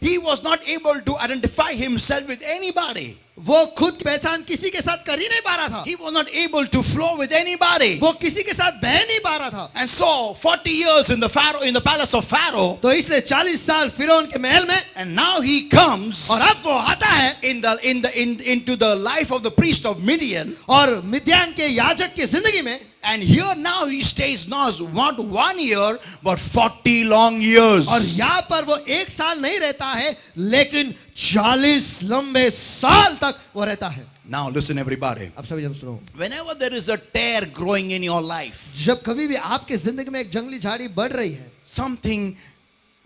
he was not able to identify himself with anybody. वो खुद पहचान किसी के साथ कर ही नहीं पा रहा था, He was not able to flow with anybody. वो किसी के साथ बह नहीं पा रहा था. And so 40 years in the palace of Pharaoh, तो इसलिए 40 साल फिरौन के महल में, and now he comes और अब वो आता है into the life of the priest of Midian. और मिद्यान के याजक की जिंदगी में. And here now he stays not 1 year but 40 long years. और यहाँ पर वो 1 साल नहीं रहता है, लेकिन 40 लंबे साल तक वो रहता है. Now listen everybody. अब सभी जन सुनो. Whenever there is a tear growing in your life, जब कभी भी आपके जिंदगी में एक जंगली झाड़ी बढ़ रही है, something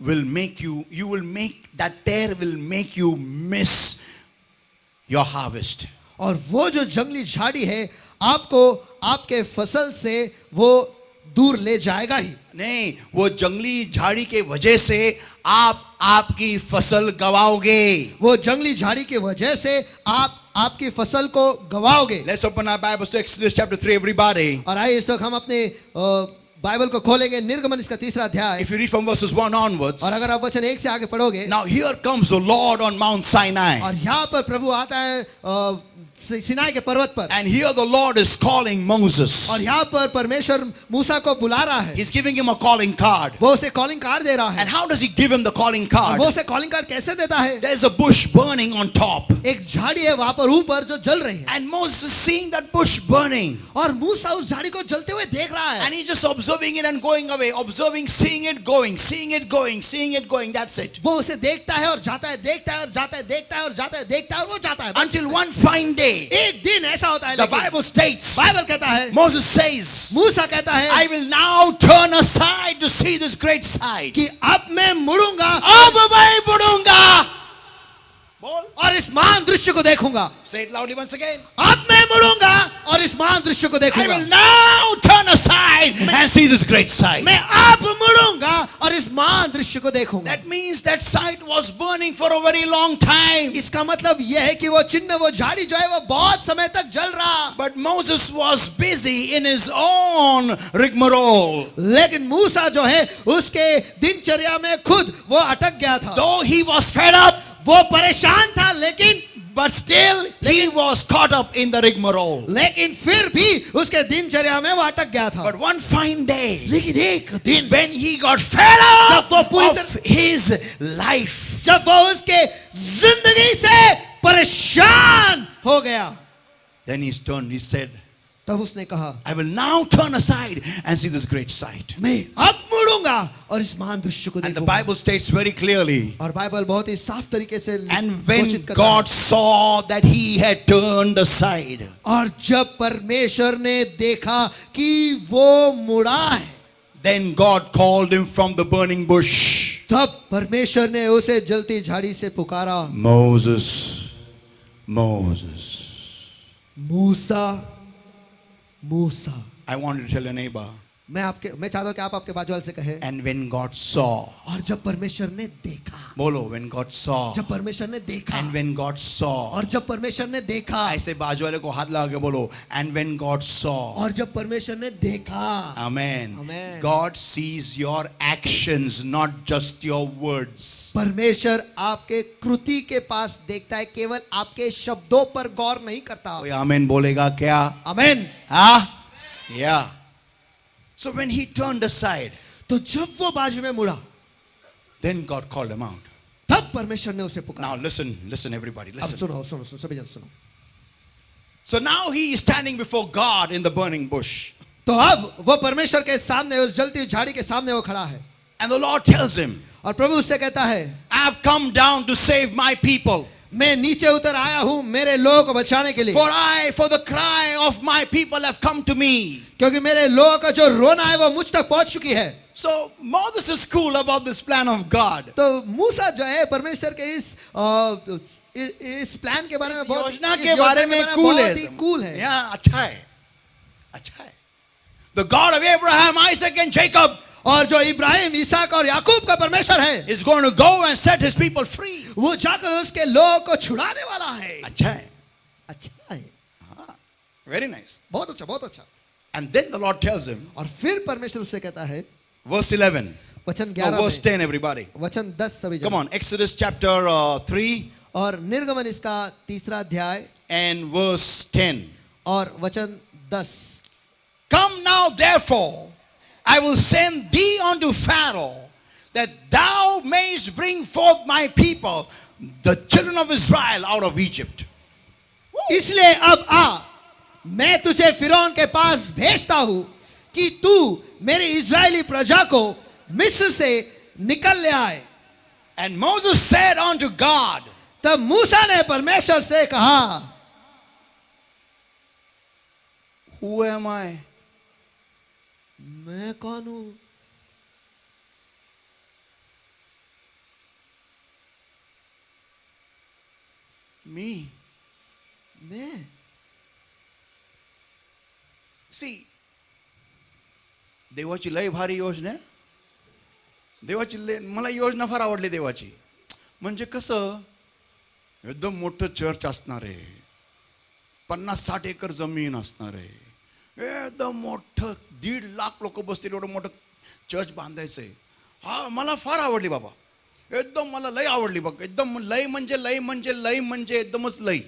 will make that tear will make you miss your harvest. और वो जो जंगली झाड़ी है आपको आपके फसल से वो दूर ले जाएगा ही. नहीं, वो जंगली झाड़ी के वजह से आप आपकी फसल गवाओगे. वो जंगली झाड़ी की वजह से आप आपकी फसल को गवाओगे. Let's open our Bibles to Exodus chapter 3 everybody. और आइए इस वक्त हम अपने बाइबल को खोलेंगे, निर्गमन इसका 3रा अध्याय. If you read from verses 1 onwards, और अगर आप वचन 1 से आगे पढ़ोगे, now here comes the Lord on Mount Sinai. और यहाँ पर प्रभु आता है सिनाई के पर्वत पर. And here the Lord is calling Moses. और यहाँ पर परमेश्वर मूसा को बुला रहा है. He's giving him a calling card. वो उसे कॉलिंग कार्ड दे रहा है. And how does he give him the calling card? वो उसे कॉलिंग कार्ड कैसे देता है? There's a bush burning on top. एक झाड़ी है वहां पर ऊपर जो जल रही है. And Moses is seeing that bush burning. और मूसा उस झाड़ी को जलते हुए देख रहा है. And he's just observing it and going away. Observing, seeing it going, seeing it going, seeing it going. That's it. वो उसे देखता है और जाता है, देखता है और जाता है, देखता है और जाता है, देखता है और वो जाता है. Until one fine day, एक दिन ऐसा होता है, the लेकिन Bible states, बाइबल कहता है, Moses says, मूसा कहता है, I will now turn aside to see this great sight. कि अब मैं मुड़ूंगा अब मैं मुड़ूंगा. बोल. और इस महान दृश्य को देखूंगा. Say it loudly once again. अब मैं मुड़ूंगा और इस महान दृश्य को I देखूंगा. will now turn aside and see this great sight. मैं अब मुड़ूंगा और इस महान दृश्य को देखूंगा. That means that sight was burning for a very long time. इसका मतलब यह है कि वो चिन्ह, वो झाड़ी जो है वो बहुत समय तक जल रहा. But Moses was busy in his own rigmarole. लेकिन मूसा जो है उसके दिनचर्या में खुद वो अटक गया था. Though he was fed up, वो परेशान था, लेकिन but still he was caught up in the rigmarole. लेकिन फिर भी उसके दिनचर्या में वो अटक गया था. But one fine day, लेकिन एक दिन when he got fed जब वो up पूरी of his life, जब वो उसके जिंदगी से परेशान हो गया, then he turned, he said, तब उसने कहा, I will now turn aside and see this great sight. मैं अब मुड़ूंगा और इस महान दृश्य को And the देखूंगा. Bible states very clearly, और बाइबल बहुत ही साफ तरीके से and when घोषित करता God है. saw that he had turned aside, और जब परमेश्वर ने देखा कि वो मुड़ा है, then God called him from the burning bush. तब परमेश्वर ने उसे जलती झाड़ी से पुकारा, Moses, Moses. Musa, Musa. I want you to tell your neighbor. मैं चाहता हूं कि आप आपके बाजू वाले से कहें, And when God saw, और जब परमेश्वर ने देखा, बोलो, when God saw, जब परमेश्वर ने देखा, and when God saw, और जब परमेश्वर ने देखा, ऐसे बाजू वाले को हाथ लगा के बोलो, and when God saw, और जब परमेश्वर ने देखा. Amen. Amen. God sees your actions, not just your words. परमेश्वर आपके कृति के पास देखता है, केवल आपके शब्दों पर गौर नहीं करता. कोई आमेन बोलेगा क्या? आमीन. हाँ? Yeah. So when he turned aside, तो जब वो बाजू में मुड़ा, then God called him out. तब परमेश्वर ने उसे पुकारा. Now listen everybody, अब listen. सुनो सभी जन सुनो. So now he is standing before God in the burning bush. तो अब वो परमेश्वर के सामने, उस जलती झाड़ी के सामने वो खड़ा है. And the Lord tells him, और प्रभु उससे कहता है, I have come down to save my people. मैं नीचे उतर आया हूं मेरे लोगों को बचाने के लिए. For the cry of my people have come to me. क्योंकि मेरे लोगों का जो रोना है वो मुझ तक पहुंच चुकी है. So Moses is cool about this plan of God. तो मूसा जो है परमेश्वर के इस प्लान के बारे में बहुत, योजना के बारे में कूल है. Yeah, अच्छा है. The God of Abraham, Isaac and Jacob और जो इब्राहिम, इसहाक और याकूब का परमेश्वर है, is going to go and set his people free. वो जाकर उसके लोगों को छुड़ाने वाला है. अच्छा है. Very nice. बहुत अच्छा. And then the Lord tells him, और फिर परमेश्वर उससे कहता है, verse 11, वचन No, 11 verse में 10, everybody. वचन 10 सभी Come जन on, Exodus chapter 3 और निर्गमन इसका तीसरा अध्याय and verse 10. और वचन 10 Come now, therefore, I will send thee unto Pharaoh, that thou mayest bring forth my people, the children of Israel, out of Egypt. इसलिए अब आ, मैं तुझे फिरौन के पास भेजता हूं कि तू मेरी इजरायली प्रजा को मिस्र से निकल ले आए. And Moses said unto God, तब मूसा ने परमेश्वर से कहा, Who am I? मैं कौन हूं? Me. मैं. See, देवाची लय भारी योजना आहे. देवाची लय, मला योजना फार आवडली देवाची. म्हणजे कसं एकदम मोठं चर्च असणार आहे, 50-60 एकर जमीन असणार आहे, एकदम मोठं 1.5 लाख लोक बसतील एवढं मोठं चर्च बांधायचंय. हा मला फार आवडली बाबा, एकदम मला लय आवडली बघ. एकदम लय म्हणजे एकदमच लय,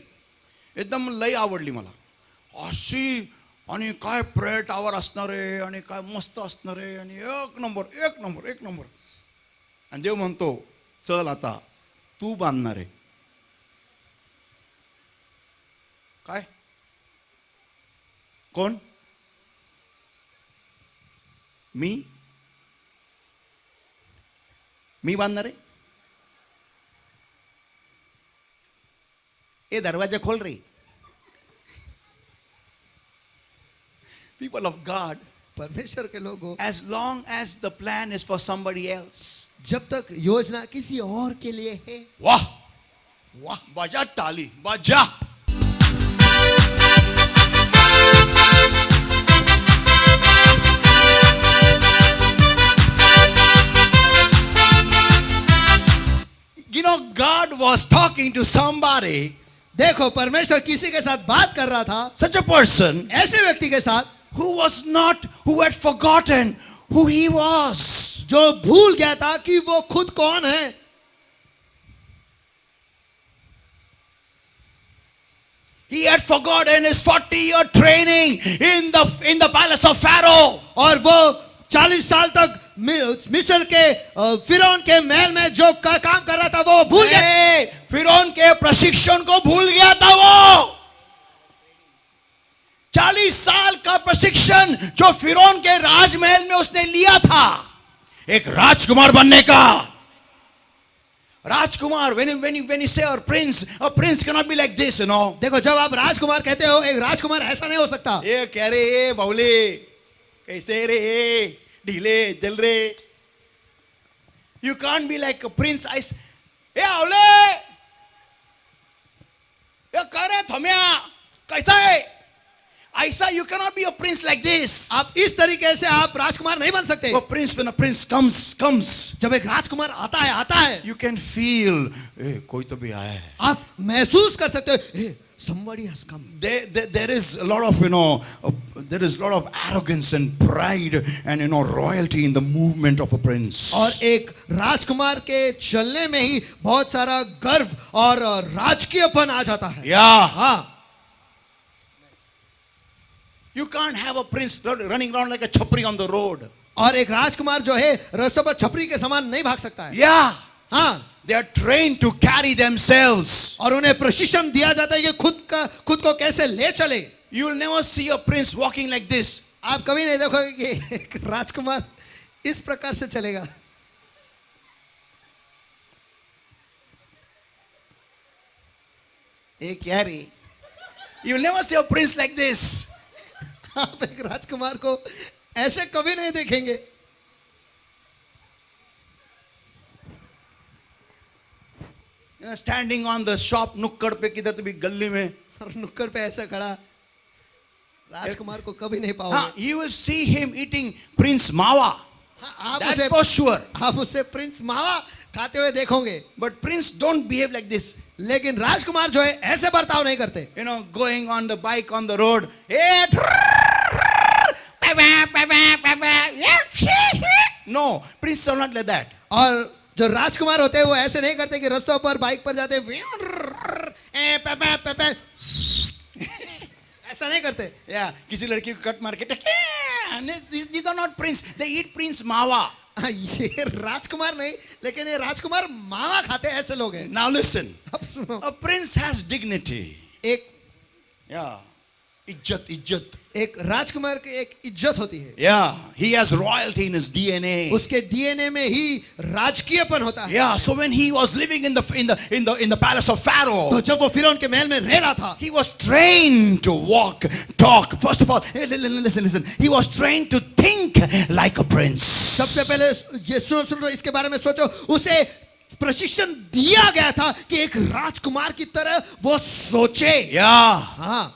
एकदम लय आवडली मला अशी. आणि काय प्रेयर टावर असणार आहे, आणि काय मस्त असणार आहे, आणि एक नंबर. आणि देव म्हणतो, चल आता तू बांधणार आहे. काय कोण? मी बांधणार आहे. ए दरवाजा खोल रे. People of God, परमेश्वर के लोगों, as long as the plan is for somebody else, जब तक योजना किसी और के लिए है, वाह वाह, बजा ताली बजा. You know, God was talking to somebody, देखो परमेश्वर किसी के साथ बात कर रहा था, such a person ऐसे व्यक्ति के साथ who had forgotten who he was. जो भूल गया था कि वो खुद कौन है. He had forgotten his 40-year training in the palace of Pharaoh. और वो 40 साल तक मिस्र के फिरौन के महल में जो काम कर रहा था वो भूल गया. फिरौन के प्रशिक्षण को भूल गया था वो. 40 साल का प्रशिक्षण जो फिरौन के राजमहल में उसने लिया था, एक राजकुमार बनने का. राजकुमार, when you say a prince cannot be like this, you know. देखो जब आप राजकुमार कहते हो, एक राजकुमार ऐसा नहीं हो सकता. ये कह रे बावले, कैसे रे, ढीले दिल रे. You can't be like a prince. ए आवले, ये करे थम्या, कैसा है? ऐसा you cannot be a prince like this. आप इस तरीके से आप राजकुमार नहीं बन सकते. When a prince comes, जब एक राजकुमार आता है, you can feel, कोई तो भी आया है. आप महसूस कर सकते हो, somebody has come. There is a lot of, there is a lot of arrogance and pride and, royalty in the movement of a prince. और एक राजकुमार के चलने में ही बहुत सारा गर्व और राजकीयपन आ जाता है. Yeah. हाँ. You can't have a prince running around like a chapri on the road. और एक राजकुमार जो है रास्ते पर छपरी के समान नहीं भाग सकता है. Yeah. हाँ. They are trained to carry themselves. और उन्हें प्रशिक्षण दिया जाता है कि खुद को कैसे ले चले. You will never see a prince walking like this. आप कभी नहीं देखोगे कि एक राजकुमार इस प्रकार से चलेगा. You will never see a prince like this. आप एक राजकुमार को ऐसे कभी नहीं देखेंगे. Standing on the shop नुक्कड़ पे, किधर तो भी गली में, और नुक्कड़ पे ऐसा खड़ा राजकुमार को कभी नहीं हाँ, पाओगे. you will see him eating Prince Mawa. हाँ, That's for sure. आप उसे प्रिंस मावा खाते हुए देखोगे. But prince don't behave like this. लेकिन राजकुमार जो है ऐसे बर्ताव नहीं करते. Going on the bike on the road. No, princes are not like that. और जो राजकुमार होते हैं वो ऐसे नहीं करते कि रस्तों पर बाइक पर जाते ऐसा नहीं करते. Yeah, किसी लड़की को कट मार के these are not prince. They eat prince mawa. ये राजकुमार नहीं, लेकिन ये राजकुमार मावा खाते हैं, ऐसे लोग हैं. Now listen. अब सुनो, A prince has dignity. एक Yeah. Izzat. एक राजकुमार की एक इज्जत होती है. Yeah. He has royalty in his DNA. उसके डीएनए में ही राजकीयपन होता है. Yeah. So when he was living in the palace of Pharaoh, तो जब वो फिरौन के महल में रह रहा था, he was trained to walk, talk. First of all, listen. He was trained to think like a prince. सबसे पहले ये सुनो इसके बारे में सोचो. उसे प्रशिक्षण दिया गया था कि एक राजकुमार की तरह वो सोचे. Yeah. हाँ,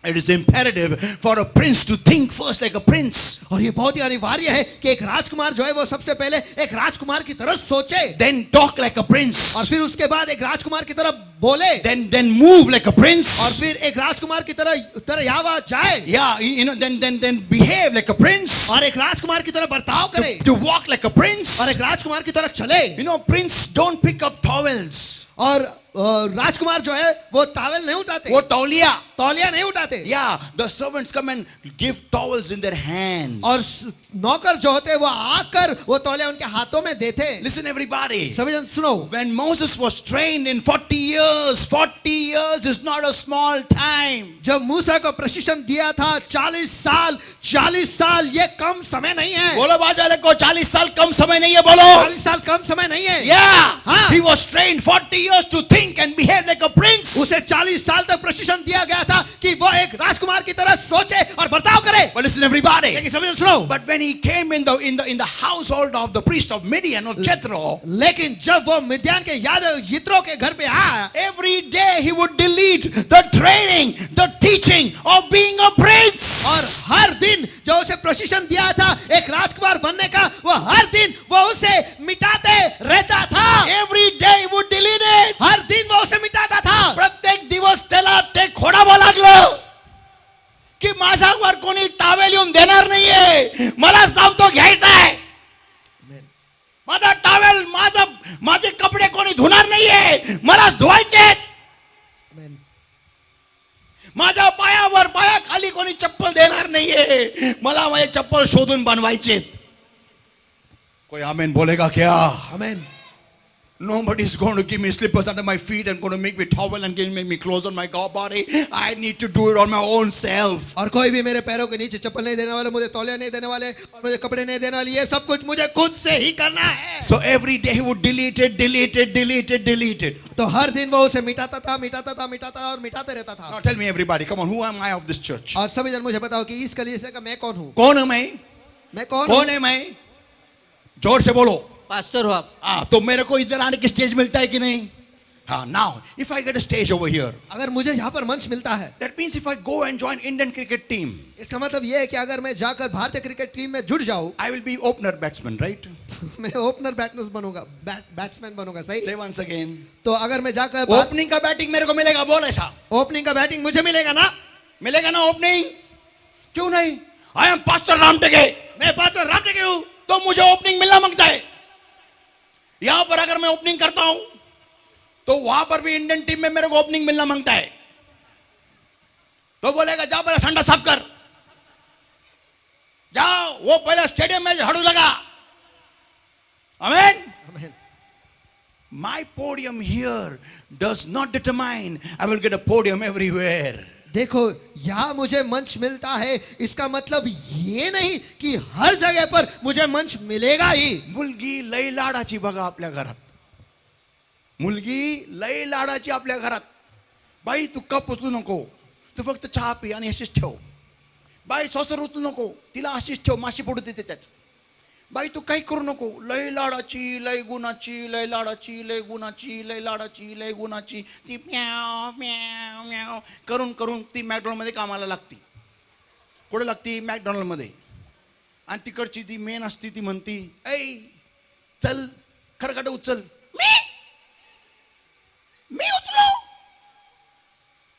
It is imperative for a prince to think first like a prince. और ये बहुत ही अनिवार्य है कि एक राजकुमार जो है वो सबसे पहले एक राजकुमार की तरह सोचे, Then talk like a prince. और फिर उसके बाद एक राजकुमार की तरह बोले, Then move like a prince. और फिर एक राजकुमार की तरह यावा जाए, Yeah, then behave like a prince. और एक राजकुमार की तरह बर्ताव करे, To walk like a prince. और एक राजकुमार की तरह चले. Prince don't pick up towels. और राजकुमार जो है वो टॉवेल नहीं उठाते, वो तौलिया. तौलिया नहीं उठाते. Yeah, the servants come and give towels in their hands. और नौकर जो होते हैं वो आकर वो तौलिया उनके हाथों में देते. Listen everybody. सभी जन सुनो, When Moses was trained in 40 years is not a small time. जब मूसा को प्रशिक्षण दिया था 40 साल ये कम समय नहीं है. बोलो बाजाले को 40 साल कम समय नहीं है बोलो. 40 साल कम समय नहीं है. Yeah, हाँ. he was trained 40 years to think and behave like a prince. उसे 40 साल तक प्रशिक्षण दिया गया था कि वो एक राजकुमार की तरह सोचे और बर्ताव करे. But listen everybody. लेकिन सभी जन सुनो, But when he came in the household of the priest of Midian or Jethro, लेकिन जब वो मिद्यान के यित्रो के घर पे आया, every day he would delete the training, the teaching of being a prince. और हर दिन जो उसे प्रशिक्षण दिया था एक राजकुमार बनने का, वो हर दिन वो उसे मिटाते रहता था. Every day he would delete it. हर दिन वो उसे मिटाता था. प्रत्येक दिवस त्याला ते खोडावं लागलं की माझ्यावर कोणी टावेल येऊन देणार नाहीये, मला जाऊन तो घ्यायचा आहे. माझा टावेल माझे कपडे कोणी धुणार नाहीये, मलाच धुवायचे आहेत. माझ्या पायाखाली कोणी चप्पल देणार नाहीये, मला माझे चप्पल शोधून बनवायचे. कोई आमेन बोलेगा क्या? आमेन. Nobody is going to give me slippers under my feet and going to make me towel and make me clothes on my body. I need to do it on my own self. और कोई भी मेरे पैरों के नीचे चप्पल नहीं देने वाले, मुझे तौलिया नहीं देने वाले, और मुझे कपड़े नहीं देने वाले, ये सब कुछ मुझे खुद से ही करना है. So every day he would delete it. तो हर दिन वो उसे मिटाता था और मिटाते रहता था. Now tell me everybody, come on, who am I of this church? और सभी जन मुझे बताओ कि इस कलीसिया का मैं कौन हूँ? कौन हूं मैं? मैं कौन कौन हूँ? है मैं? जोर से बोलो. पास्टर हो आप. हाँ, तो मेरे को इधर आने की स्टेज मिलता है कि नहीं? हाँ, now if I get a stage over here, अगर मुझे यहाँ पर मंच मिलता है, that means if I go and join Indian cricket team, इसका मतलब ये है कि अगर मैं जाकर भारतीय क्रिकेट टीम में जुड़ जाऊँ, I will be opener batsman, right? मैं ओपनर बैट्समैन बनूंगा. सही. Say once again. तो अगर मैं जाकर ओपनिंग का बैटिंग मेरे को मिलेगा, बोल ऐसा. ओपनिंग का बैटिंग मुझे मिलेगा ना? मिलेगा ना ओपनिंग? क्यों नहीं? I am Pastor Ramteke. मैं पास्टर रामटेके हूँ, तो मुझे ओपनिंग मिलना मांगता है. यहां पर अगर मैं ओपनिंग करता हूं तो वहां पर भी इंडियन टीम में मेरे को ओपनिंग मिलना मांगता है. तो बोलेगा जा पहले संडा साफ कर, जाओ वो पहले स्टेडियम में झाड़ू लगा. आमेन. My podium here does not determine I will get a podium everywhere. देखो यहाँ मुझे मंच मिलता है, इसका मतलब ये नहीं कि हर जगह पर मुझे मंच मिलेगा ही. मुलगी लय लाडाची बघा आपल्या घरात. मुलगी लय लाडाची आपल्या घरात. बाई तू कप उचलू नको, तू फक्त चहा पी आणि अशीच ठेव. बाई सॉसर उचलू नको, तिला अशीच ठेव, माशी पडू देते त्याच. बाई तू काही करू नको, लय लाडाची लय गुणाची, लय लाडाची लय गुणाची, लय लाडाची लय गुणाची. ती म्याव म्याव म्याव करून करून ती मॅकडॉनल्डमध्ये कामाला लागती. कुठे लागती? मॅकडॉनल्डमध्ये. आणि तिकडची ती मेन असती, ती म्हणती ऐ चल खरकट उचल. मी उचलो?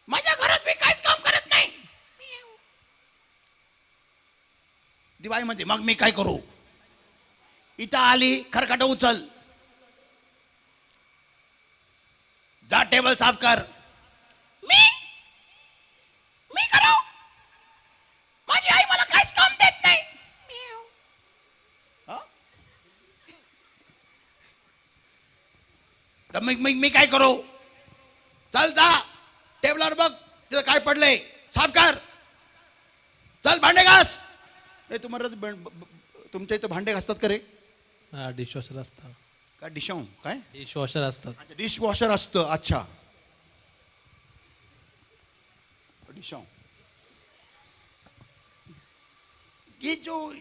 माझ्या घरात मी काहीच काम करत नाही. दिवाळीमध्ये मग मी काय करू? इथं आली, खरकट उचल, जा टेबल साफ कर. मी मी करू? माझी आई मला काहीच काम देत नाही. हा? तर मी काय करू? चल जा टेबलवर बघ तिथं काय पडलंय, साफ कर. चल भांडे घास. तुम्हाला तुमच्या इथं भांडे घासतात का रे? डिशवॉशर असतं. काय डिशॉम काय डिशवॉशर असतात. डिश वॉशर असतं. अच्छा, डिशॉम. ये जो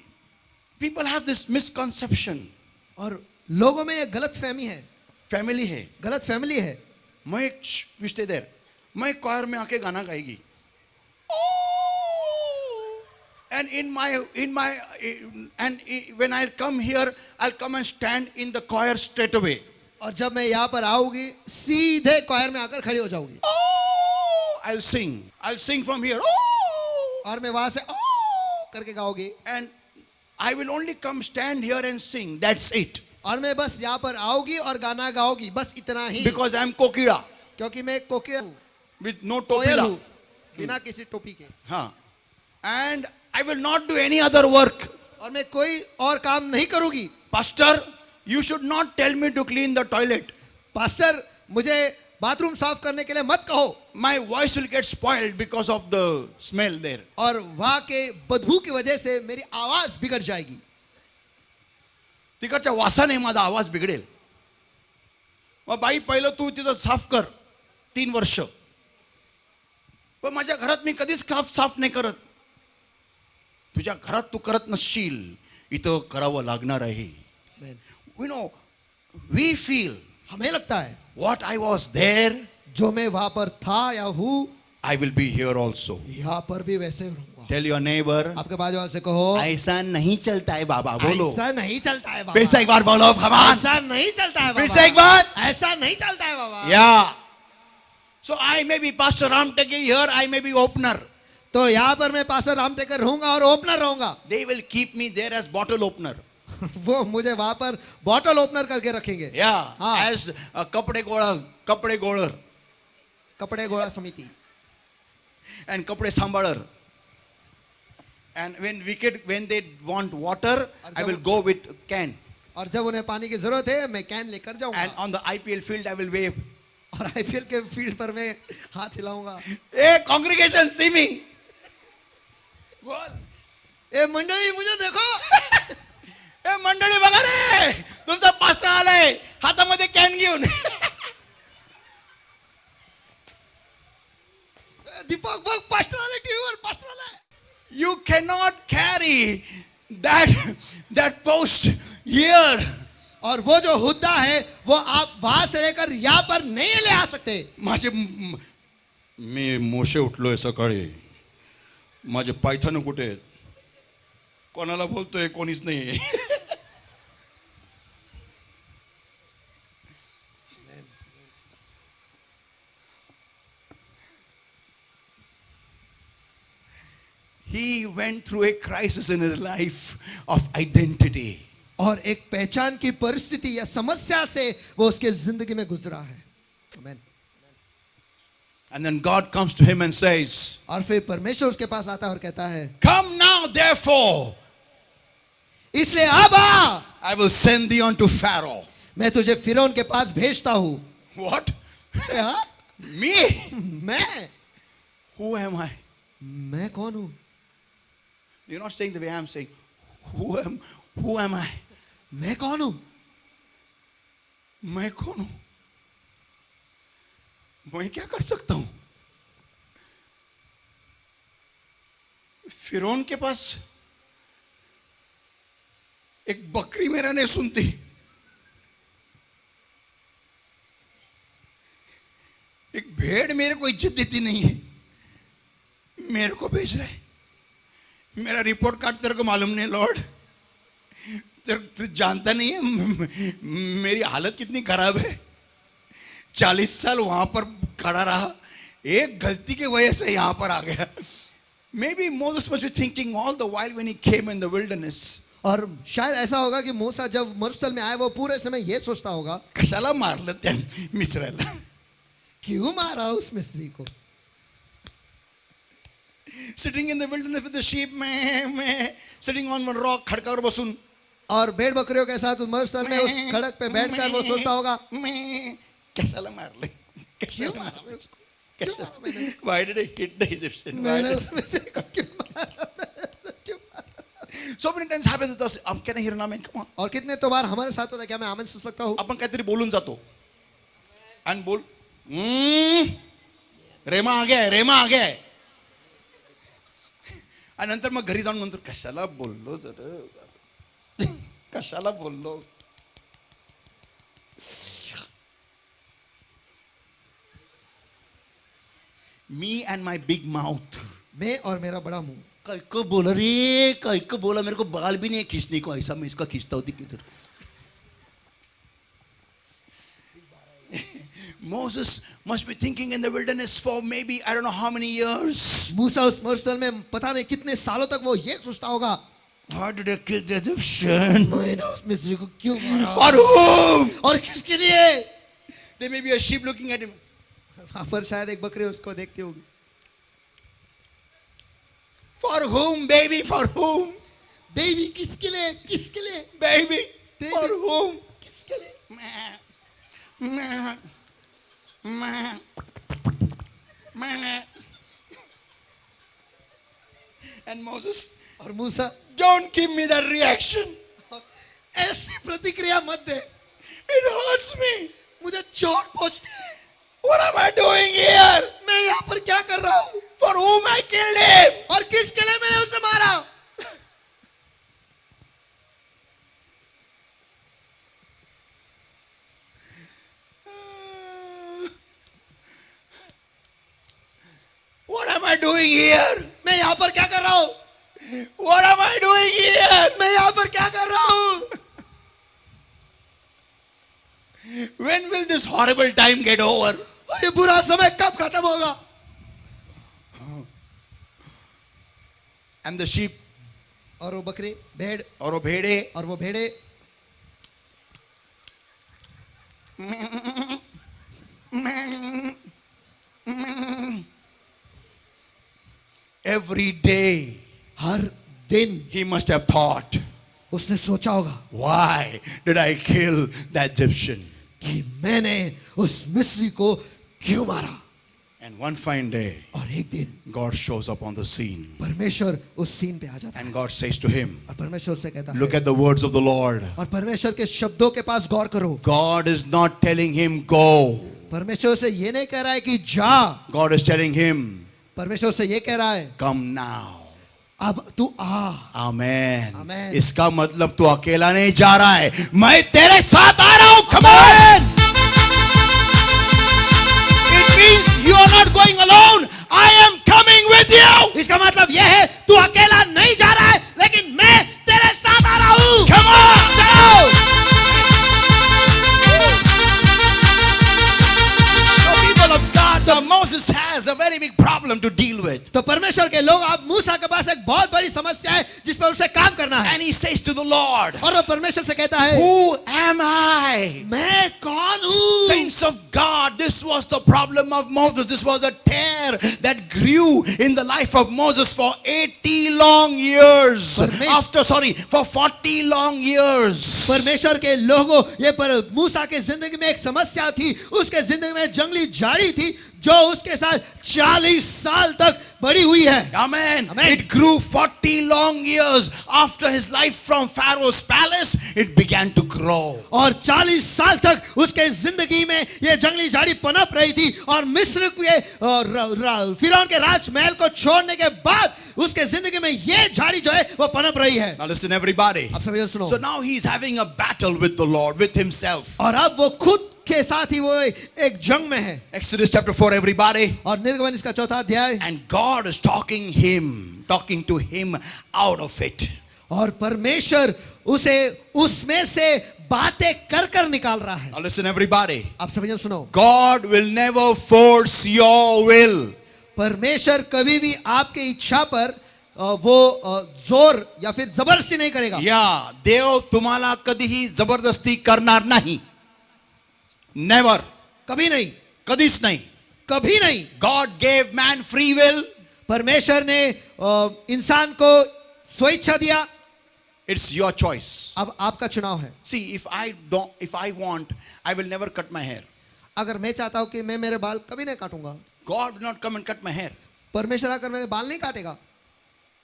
पीपल हैव दिस मिसकंसेप्शन. और लोगों में ये गलत फहमी है, फैमिली है. गलत फैमिली है. मैं एक स्टे देर, मैं क्वायर में आके गाना गाएगी. And when I'll come here, I'll come and stand in the choir straight away. और जब मैं यहाँ पर आऊंगी सीधे क्वायर में आकर खड़ी हो जाऊंगी. I'll sing from here. और मैं वहां से करके गाओगी. And I will only come stand here and sing. That's it. और मैं बस यहाँ पर आऊंगी और गाना गाओगी, बस इतना ही. Because I'm kokira क्योंकि मैं कोकिल हूँ, with no कोयल topila. हूँ, बिना किसी टोपी के. हाँ. And I will not do any other work. और मैं कोई और काम नहीं करूंगी. Pastor, you should not tell me to clean the toilet. Pastor, मुझे बाथरूम साफ करने के लिए मत कहो. My voice will get spoiled because of the smell there. और वहां के बदबू की वजह से मेरी आवाज बिगड़ जाएगी. तिकडच्या वासाने माझा आवाज बिघडेल. मग बाई पहिलं तू तिथं साफ कर 3 वर्ष. पण माझ्या घरात मी कधीच साफ नाही करत. तुझ्या घरात तू करत नसशील, इथं करावं लागणार आहे. यू नो, वी फील, हमें लगता है व्हॉट आय वॉज देअर, जो मैं वहां पर था या हूँ, I will be here also. यहाँ पर भी वैसे रहूंगा. टेल योर नेबर, आपके बाजू वाले से कहो, ऐसा नहीं चलता है बाबा. बोलो ऐसा नहीं चलता है फिर बाबा. से एक बार बोलो. भगवान ऐसा नहीं चलता है फिर बाबा. से एक बार. ऐसा नहीं चलता है बाबा. या सो आई मे बी पास्टर राम टेके here, I may be opener. तो यहाँ पर मैं पास्टर राम टेकर रहूंगा और ओपनर रहूंगा. They will keep me there as bottle opener. वो मुझे वहां पर बॉटल ओपनर करके रखेंगे. Yeah, हाँ. as a कपड़े गोळर कपड़े गोळा समिति. and कपड़े सांभाळर. And when they want water, I will go with can. और जब उन्हें पानी की जरूरत है, मैं कैन लेकर And जाऊंगा. on the IPL field, I will wave. और आईपीएल के फील्ड पर मैं हाथ हिलाऊंगा. Hey, congregation, see me. बोल. ए मंडळी, मुझे देखो. ए मंडळी बघा रे, तुमचा पास्टर आलाय हातामध्ये कॅन घेऊन. दीपक बघ, पास्टर आले टीव्हीवर, पास्टर आलाय. You cannot carry that post here. और वो जो हुद्दा है वो आप वहां से लेकर यहाँ पर नहीं ले आ सकते. मी मोशे उठलोय सकाळी. माझे पायथन कुठे आहेत? कोणाला बोलतोय? कोणीच नाही. He went through a crisis in his life of identity. और एक पहचान की परिस्थिति या समस्या से वो उसके जिंदगी में गुजरा है. Amen. And then God comes to him and says, और फिर परमेश्वर उसके पास आता है और कहता है, come now therefore, इसलिए अब आ, I will send thee unto Pharaoh. मैं तुझे फिरौन के पास भेजता हूँ. What? हाँ? Me? मैं Who am I? मैं कौन हूँ? You're not saying the way I'm saying. Who am I? मैं कौन हूँ? मैं कौन हूं? मैं क्या कर सकता हूं? फिरौन के पास एक बकरी मेरा नहीं सुनती. एक भेड़ मेरे को इज्जत देती नहीं है. मेरे को भेज रहा है. मेरा रिपोर्ट कार्ड तेरे को मालूम नहीं लॉर्ड. तू जानता नहीं है मेरी हालत कितनी खराब है. 40 साल वहां पर खड़ा रहा, एक गलती की वजह से यहां पर आ गया. Maybe Moses was thinking all the while when he came in the wilderness, और शायद ऐसा होगा कि मूसा जब मरुस्थल में आए वो पूरे समय ये सोचता होगा, कशाला मारलं त्या मिस्रायला. क्यों मारा उस मिस्री को. Sitting in the wilderness with the sheep, मैं sitting on one rock, खड़कावर बसून. और भेड़ बकरियों के साथ उस मरुस्थल में उस खड़क पे बैठकर वो सोचता होगा, मैं कशाला मारले. क्यों मारा मैं उसको, क्यों मारा मैंने. Why did I hit the Egyptian? Why मैंने did- उस मिस्री को क्यों मारा, क्यों मारा. So many times happens with us. Am can I hear an amen? Come on. और कितने तो बार हमारे साथ होता है. क्या मैं आमेन सुन सकता हूँ. आपण काहीतरी बोलून जातो आणि बोल रेमा आ गया है, रेमा आ गया है. आणि नंतर मग घरी जाऊन नंतर कशाला बोललो जर कशाला बोललो. मी अँड माय बिग माउथ. मैं और मेरा बड़ा मुंह. कई को बोला रे, कई को बोला. मेरे को बाल भी नहीं है खींचने को, ऐसा मैं इसका खींचता होती किधर. Moses must be thinking in the wilderness for maybe I don't know how many years. मूसा उस मरुस्थल में पता नहीं कितने सालों तक वो ये सोचता होगा, Why did I kill the Egyptian? मैंने उस मिस्री को क्यों मारा. For whom? और किसके लिए. There may be a sheep looking at him. वहां पर शायद एक बकरी उसको देखती होगी. For whom, baby? For whom? Baby किसके लिए, किसके लिए, Baby? Baby. For whom? किसके लिए. Meh. Meh. Meh. Meh. And Moses, और मूसा, don't give me that reaction. ऐसी प्रतिक्रिया मत दे, It hurts me. मुझे चोट पहुंचती है. What am I doing here? मैं यहाँ पर क्या कर रहा हूँ. For whom I killed him? और किसके लिए मैंने उसे मारा. What am I doing here? मैं यहाँ पर क्या कर रहा हूँ. What am I doing here? मैं यहाँ पर क्या कर रहा हूँ. When will this horrible time get over? और ये बुरा समय कब खत्म होगा. And the sheep और वो बकरी, भेड़, और वो भेड़े और वो भेड़े every day हर दिन he must have thought, उसने सोचा होगा why did I kill the Egyptian? कि मैंने उस मिस्री को क्यों मारा. And one fine day, और एक दिन God shows up on the scene परमेश्वर उस सीन पे आ जाता है. and God says to him, और परमेश्वर से कहता look है, at the words of the Lord. और परमेश्वर के शब्दों के पास गौर करो. God is not telling him go. परमेश्वर से ये नहीं कह रहा है कि जा. God is telling him, परमेश्वर से ये कह रहा है, come now. अब तू आ. Amen. Amen. इसका मतलब तू अकेला नहीं जा रहा है, मैं तेरे साथ आ रहा हूं. Come on. It means you are not going alone. I am coming with you. इसका मतलब यह है तू अकेला नहीं जा रहा है, लेकिन मैं तेरे साथ आ रहा हूँ. Come on. चलो. So people of God, Moses has a very big problem to deal with. तो परमेश्वर के लोग, अब मूसा के पास एक बहुत बड़ी समस्या है जिस पर उसे काम करना है. And he says to the Lord, और वो परमेश्वर से कहता है, who am I? मैं कौन हूँ. Saints of God, this was the problem of Moses. This was a tear that grew in the life of Moses for 80 long years. For 40 long years. परमेश्वर के लोगों, ये पर मूसा के जिंदगी में एक समस्या थी. उसके जिंदगी में जंगली झाड़ी थी जो उसके साथ 40 साल तक बड़ी हुई है. Amen. Amen. It grew 40 long years after his life from Pharaoh's palace. It began to grow. और 40 साल तक उसके जिंदगी में ये जंगली झाड़ी पनप रही थी. और मिस्र के फिरौन के राजमहल को छोड़ने के बाद उसके जिंदगी में ये झाड़ी जो है वो पनप रही है. Now listen, everybody. अब सभी सुनो. So now he's having a battle with the Lord, with himself. और अब वो खुद के साथ ही वो एक जंग में है. Exodus chapter 4, everybody. और निर्गमन इसका चौथा अध्याय. And God is talking to him out of it. और परमेश्वर उसे उसमें से बातें कर कर निकाल रहा है. Now listen, everybody. आप सभी सुनो. God will never force your will. परमेश्वर कभी भी आपके इच्छा पर वो जोर या फिर जबरदस्ती नहीं करेगा. या देव तुम्हाला कधीही जबरदस्ती करणार नाही. नेवर. कभी नहीं, कधीच नाही. कभी नहीं. God gave man free will. परमेश्वर ने इंसान को स्वेच्छा दिया. It's your choice. अब आपका चुनाव है. See if I want I will never cut my hair. अगर मैं चाहता हूं कि मैं मेरे बाल कभी नहीं काटूंगा, God will not come and cut my hair. परमेश्वर आकर मेरे बाल नहीं काटेगा.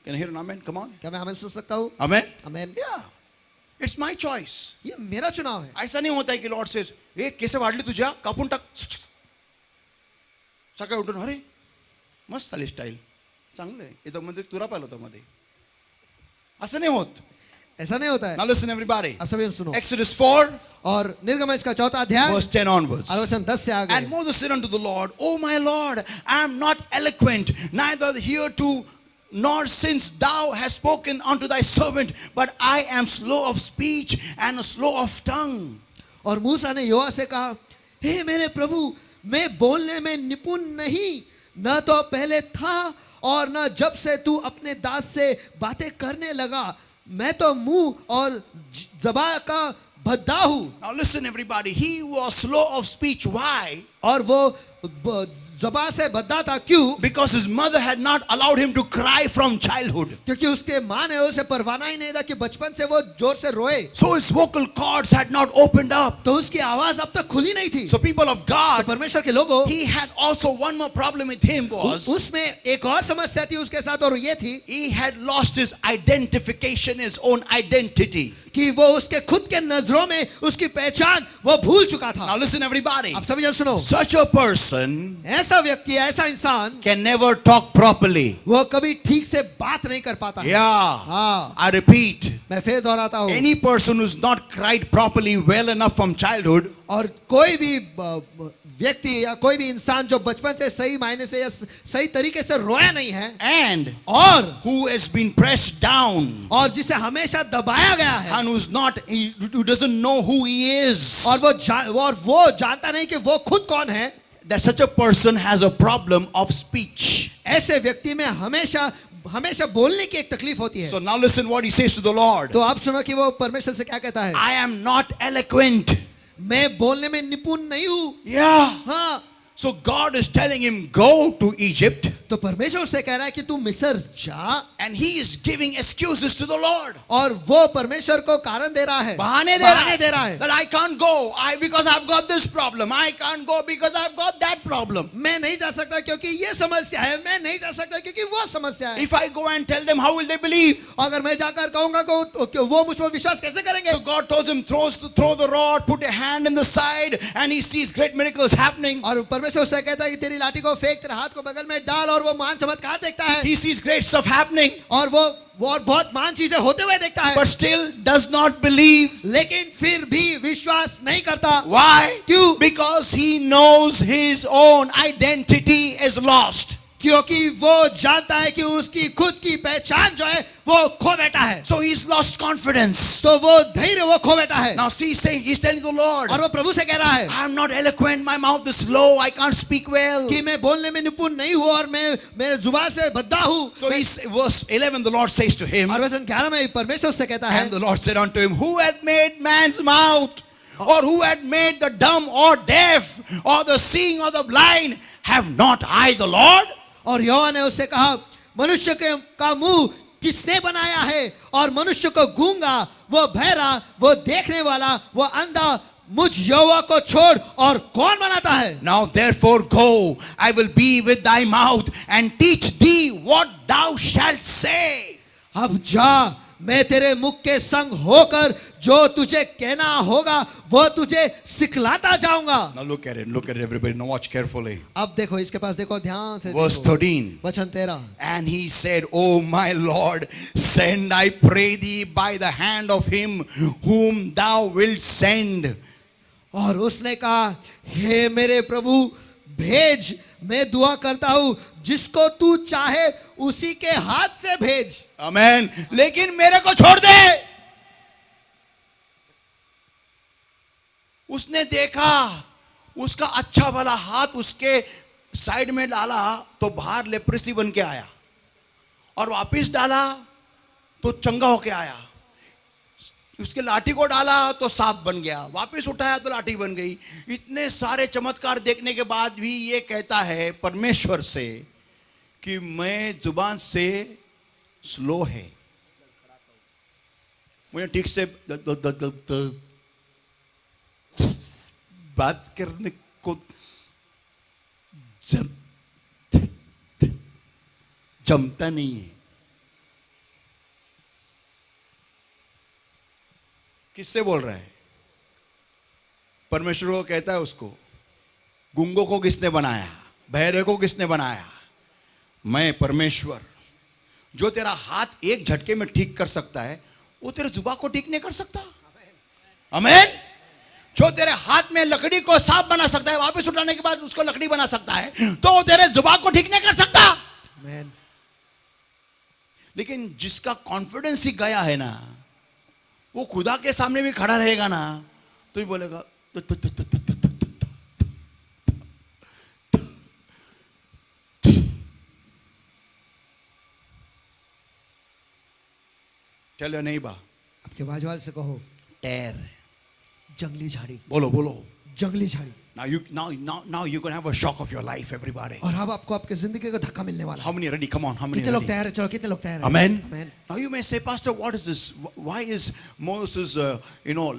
Can hear an amen? Come on. क्या मैं आमेन सुन सकता हूं? आमेन. आमेन. या इट्स माय चॉइस. ये मेरा चुनाव है. ऐसा नहीं होता है की लॉर्ड सेज ए केस वाढली तुझ्या कापून टाक. सकाळी उठून अरे मस्त आली स्टाईल, चांगलं आहे, इथं मध्ये तुरा पाहिलं होतं मध्ये. असं नाही होत. ऐसा नहीं होता है. Now listen everybody. अब सभी सुनो. Exodus 4 और निर्गमन का 4 अध्याय verse 10 onwards. और वचन 10 से आगे. And Moses said unto the Lord, O my Lord, I am not eloquent, neither hereto nor since thou hast spoken unto thy servant, but I am slow of speech and slow of tongue. और मूसा ने यहोवा से कहा, हे मेरे प्रभु, मैं बोलने में निपुण नहीं, न तो पहले था और न जब से तू अपने दास से बातें करने लगा. मैं तो मुंह और जबान का भद्दा हूं. Now listen everybody, he was slow of speech. Why? और वो जबान से भद्दा था. क्यों? Because his mother had not allowed him to cry from childhood. क्योंकि उसके माँ ने उसे परवाना ही नहीं था कि बचपन से वो जोर से रोए. So his vocal cords had not opened up. तो उसकी आवाज अब तक खुली नहीं थी. So people of तो God, परमेश्वर के लोगों, he had also one more problem with him was उसमें एक और समस्या थी उसके साथ, और ये थी he had lost his identification, his own identity. कि वो उसके खुद के नजरों में उसकी पहचान वो भूल चुका था. Now listen everybody, अब सभी जन सुनो. such a person ऐसा व्यक्ति, ऐसा इंसान, can never talk properly. वो कभी ठीक से बात नहीं कर पाता है. Yeah, हाँ, I repeat, मैं फिर दोहराता हूँ. any person who's not cried properly well enough from childhood और कोई भी व्यक्ति या कोई भी इंसान जो बचपन से सही मायने से या सही तरीके से रोया नहीं है, and और who has been pressed down और जिसे हमेशा दबाया गया है, and who doesn't know who he is, और वो जानता नहीं कि वो खुद कौन है, that such a person has a problem of speech. ऐसे व्यक्ति में हमेशा बोलने की एक तकलीफ होती है. So now listen what he says to the Lord. तो आप सुनो कि वो परमेश्वर से क्या कहता है. I am not eloquent. मैं बोलने में निपुण नहीं हूं. Yeah. हाँ. So God is telling him, go to Egypt. तो परमेश्वर उससे कह रहा है कि तू मिस्र जा. And he is giving excuses to the Lord. और वो परमेश्वर को कारण दे रहा है, बहाने दे रहा है. That I can't go because I've got this problem. I can't go because I've got that problem. मैं नहीं जा सकता क्योंकि ये समस्या है. मैं नहीं जा सकता क्योंकि वो समस्या है. If I go and tell them, how will they believe? अगर मैं जाकर कहूंगा को वो मुझ पर विश्वास कैसे करेंगे. So God tells him, throw the rod, put a hand in the side, and he sees great miracles happening. और परमेश्वर उससे कहता है कि तेरी लाठी को फेंक, तेरे हाथ को बगल में डाल, और वो महान चमत्कार देखता है. He sees great stuff happening, और वो बहुत महान चीजें होते हुए देखता है. but still does not believe. लेकिन फिर भी विश्वास नहीं करता. Why? क्यों? Because he knows his own identity is lost. क्योंकि वो जानता है कि उसकी खुद की पहचान जो है वो खो बैठा है. So he's lost confidence. तो वो धैर्य वो खो बैठा है. Now see, he's telling the Lord, और वो प्रभु से कह रहा है I'm not eloquent, my mouth is slow, I can't speak well. कि मैं बोलने में निपुण नहीं हूँ और मैं मेरे जुबान से भद्दा हूँ. So he's, verse 11, the Lord says to him, और वचन 11 में परमेश्वर से कहता है, and the Lord said unto him, who hath made man's mouth? Or who had made the dumb or deaf or the seeing or the blind? Have not I the Lord? और यहोवा ने उससे कहा, मनुष्य का मुंह किसने बनाया है, और मनुष्य को गूंगा, वो बहरा, वो देखने वाला, वो अंधा, मुझ यहोवा को छोड़ और कौन बनाता है. Now therefore go, I will be with thy mouth and teach thee what thou shalt say. अब जा, मैं तेरे मुख के संग होकर जो तुझे कहना होगा वो तुझे सिखलाता जाऊंगा. Now look at it everybody, now watch carefully. अब देखो, इसके पास देखो, ध्यान से Verse देखो. 13. वचन 13. And he said, O my Lord, send I pray thee by the hand of him whom thou wilt send. और उसने कहा, हे मेरे प्रभु, भेज, मैं दुआ करता हूं, जिसको तू चाहे उसी के हाथ से भेज. Amen. लेकिन मेरे को छोड़ दे. उसने देखा, उसका अच्छा भला हाथ उसके साइड में डाला तो बाहर लेप्रेसी बन के आया, और वापिस डाला तो चंगा होके आया, उसके लाठी को डाला तो सांप बन गया, वापिस उठाया तो लाठी बन गई। इतने सारे चमत्कार देखने के बाद भी ये कहता है परमेश्वर से कि मैं जुबान से स्लो है, मुझे ठीक से बात करने को जमता नहीं है। किससे बोल रहा है? परमेश्वर को कहता है उसको, गूंगों को किसने बनाया, बहरे को किसने बनाया? मैं परमेश्वर, जो तेरा हाथ एक झटके में ठीक कर सकता है वो तेरे जुबा को ठीक नहीं कर सकता। आमीन। जो तेरे हाथ में लकड़ी को सांप बना सकता है, वापस उठाने के बाद उसको लकड़ी बना सकता है, तो वो तेरे जुबा को ठीक नहीं कर सकता। आमेन। लेकिन जिसका कॉन्फिडेंस ही गया है ना, वो खुदा के सामने भी खड़ा रहेगा ना तो ही बोलेगा चलो नहीं बा, आपके बाजवाल से कहो टेर, जंगली झाड़ी, बोलो बोलो। जंगली झाड़ी। Now you can have a shock of your life, everybody. और अब आपको आपके जिंदगी को धक्का मिलने वाला है। How many ready? Come on, how many कितने लोग ready? तैयार हैं? चलो कितने लोग तैयार हैं? Amen. Amen. Now you may say, Pastor, what is this? Why is Moses,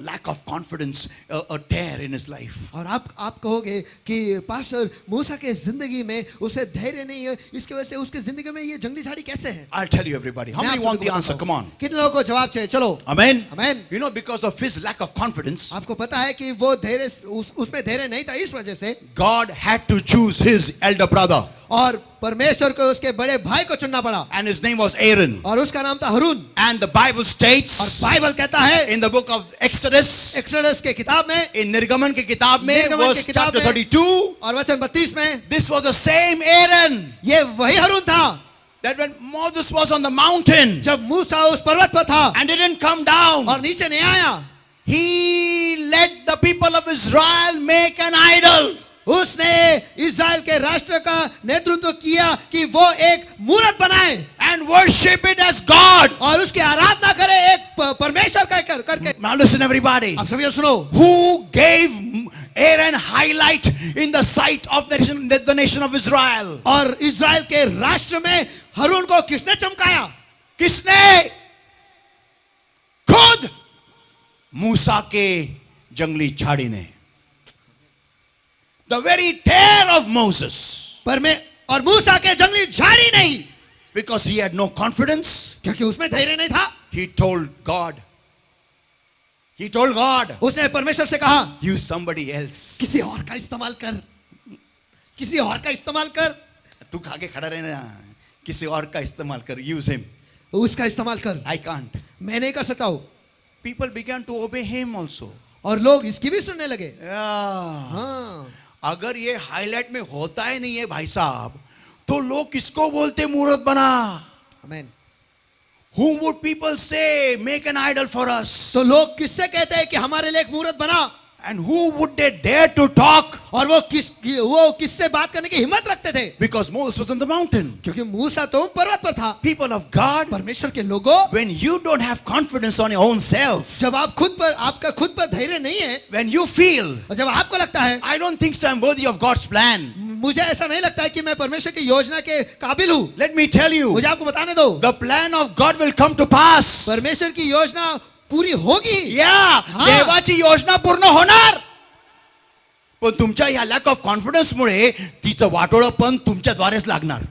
lack of confidence, a tear in his life? और आप कहोगे कि पास्टर मूसा के जिंदगी में उसे धैर्य नहीं है, इसकी वजह से उसके जिंदगी में ये जंगली झाड़ी कैसे है? I'll tell you, everybody. How मैं many आप want सबको the answer? बताता Come हूं। on. कितने लोगों को जवाब चाहिए? चलो। Amen. Amen. Because of his lack of confidence, आपको पता है कि वो धैर्य उसमें धैर्य नहीं था, इस वजह से God had to choose his elder brother, और परमेश्वर को उसके बड़े भाई को चुनना पड़ा, and his name was Aaron. और उसका नाम था हरून। And the Bible और states बाइबल कहता है in the book of Exodus, exodus के किताब में, in Nirgaman के किताब में, निर्गमन verse के किताब chapter में, 32, और वचन 32 में, this was the same Aaron ये वही हरून था that when Moses was on the mountain जब मूसा उस पर्वत पर था and didn't come down, और नीचे नहीं आया, he let the people of Israel make an idol. उसने इस्राएल के राष्ट्र का नेतृत्व किया कि वो एक मूर्त बनाए And worship it as God. और उसकी आराधना करे एक परमेश्वर करके। Now listen, everybody. आप सभी सुनो, Who gave Aaron highlight in the sight of the nation of Israel? और इस्राएल के राष्ट्र में हरून को किसने चमकाया? किसने? खुद मूसा के जंगली झाड़ी ने। The very tear of Moses. और मूसा के जंगली झाड़ी नहीं, Because he had no confidence, क्योंकि उसमें धैर्य नहीं था। he told God, उसने परमेश्वर से कहा, use somebody else. किसी और का इस्तेमाल कर, किसी और का इस्तेमाल कर, तू आगे खड़ा रहना, किसी और का इस्तेमाल कर, use him. उसका इस्तेमाल कर, I can't. मैं नहीं कर सकता हूं। People began to obey him also. और लोग इसकी भी सुनने लगे। Yeah. हाँ, अगर ये हाईलाइट में होता ही नहीं है भाई साहब, तो लोग किसको बोलते मूर्त बना? आमेन। Whom would people say make an idol for us? तो लोग किससे कहते हैं कि हमारे लिए एक मूर्त बना? And who would they dare to talk? और वो किससे बात करने की हिम्मत रखते थे? Because Moses was on the mountain. क्योंकि मूसा तो पर्वत पर था। People of God, परमेश्वर के लोगों, when you don't have confidence on your own self, जब आपका खुद पर धैर्य नहीं है, when you feel, और जब आपको लगता है I don't think so I'm worthy of God's plan, मुझे ऐसा नहीं लगता है कि मैं परमेश्वर की योजना के काबिल हूँ, let me tell you, मुझे आपको बताने दो, the plan of God will come to pass. परमेश्वर की योजना पूरी होगी। Yeah, हाँ. देवाची योजना पूर्ण होणार. पण तुमच्या या लॅक ऑफ कॉन्फिडन्स मुळे तिचं वाटोळं पण तुमच्याद्वारेच लागणार.